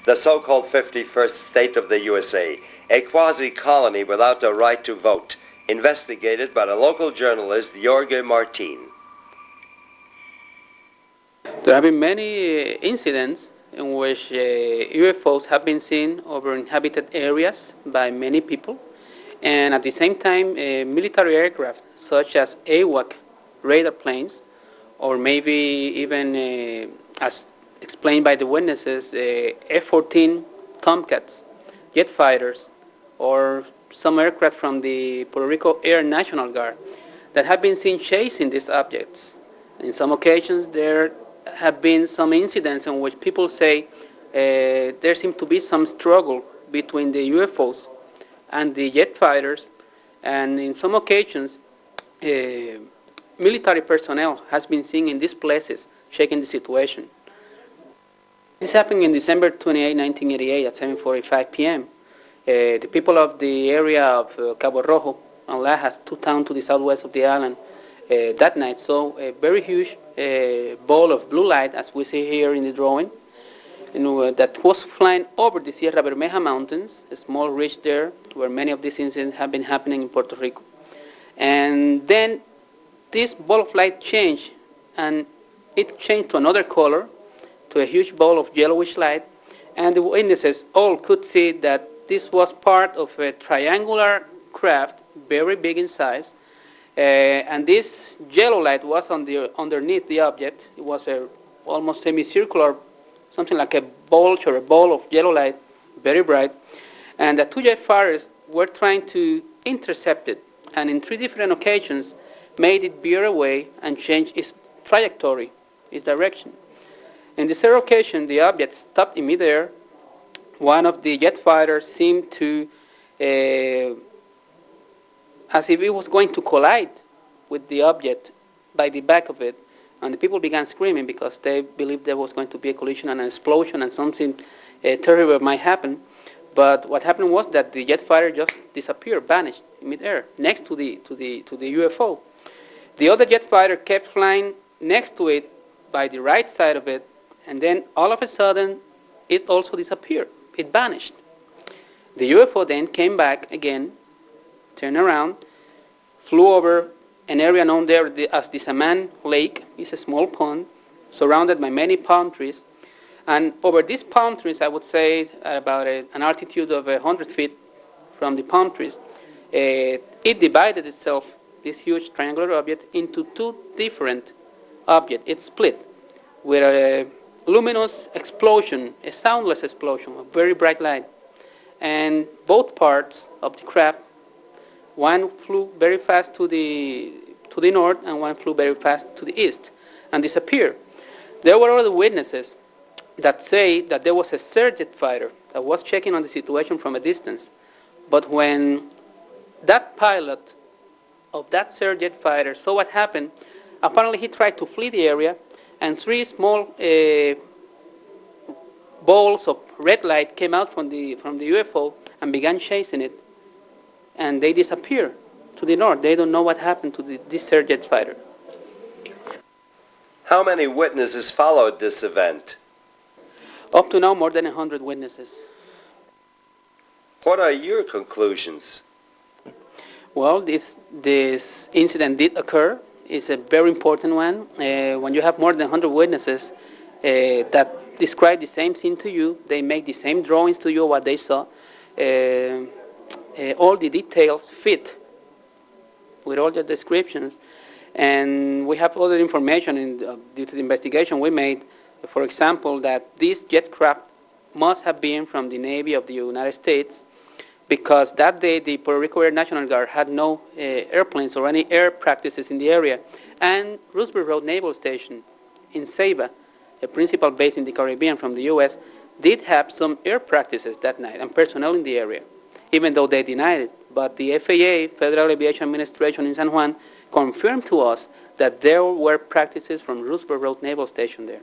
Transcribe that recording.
the so-called 51st state of the USA, a quasi-colony without the right to vote, investigated by the local journalist Jorge Martin. There have been many incidents in which UFOs have been seen over inhabited areas by many people, and at the same time military aircraft such as AWAC radar planes, or maybe even as explained by the witnesses, F-14 Tomcats, jet fighters, or some aircraft from the Puerto Rico Air National Guard that have been seen chasing these objects. In some occasions, there have been some incidents in which people say there seems to be some struggle between the UFOs and the jet fighters, and in some occasions, military personnel has been seen in these places checking the situation. This happened in December 28, 1988 at 7:45 p.m. The people of the area of Cabo Rojo and Lajas, two towns to the southwest of the island, that night saw a very huge ball of blue light, as we see here in the drawing, that was flying over the Sierra Bermeja Mountains, a small ridge there where many of these incidents have been happening in Puerto Rico. And then this ball of light changed, and it changed to another color, to a huge ball of yellowish light, and the witnesses all could see that this was part of a triangular craft, very big in size, and this yellow light was underneath the object. It was a almost semicircular, something like a bulge or a ball of yellow light, very bright, and the two jet fighters were trying to intercept it, and in 3 different occasions made it veer away and change its trajectory, its direction. In the third occasion, the object stopped in midair. One of the jet fighters seemed to, as if it was going to collide with the object by the back of it, and the people began screaming because they believed there was going to be a collision and an explosion and something terrible might happen. But what happened was that the jet fighter just disappeared, vanished in midair, next to the UFO. The other jet fighter kept flying next to it by the right side of it, and then all of a sudden, it also disappeared. It vanished. The UFO then came back again, turned around, flew over an area known there as the Saman Lake. It's a small pond surrounded by many palm trees. And over these palm trees, I would say at about an altitude of 100 feet from the palm trees, it divided itself, this huge triangular object, into 2 different objects. It split with a luminous explosion, a soundless explosion, a very bright light. And both parts of the craft, one flew very fast to the north and one flew very fast to the east and disappeared. There were other witnesses that say that there was a surjet fighter that was checking on the situation from a distance. But when that pilot of that surjet fighter saw what happened, apparently he tried to flee the area, and 3 small balls of red light came out from the UFO and began chasing it, and they disappeared to the north. They don't know what happened to this surjet fighter. How many witnesses followed this event? Up to now, more than 100 witnesses. What are your conclusions? Well, this incident did occur. It's a very important one. When you have more than 100 witnesses that describe the same scene to you, they make the same drawings to you what they saw. All the details fit with all the descriptions, and we have other information due to the investigation we made. For example, that this jet craft must have been from the Navy of the United States, because that day the Puerto Rico Air National Guard had no airplanes or any air practices in the area, and Roosevelt Road Naval Station in Ceiba, a principal base in the Caribbean from the U.S., did have some air practices that night and personnel in the area, even though they denied it. But the FAA, Federal Aviation Administration in San Juan, confirmed to us that there were practices from Roosevelt Road Naval Station there.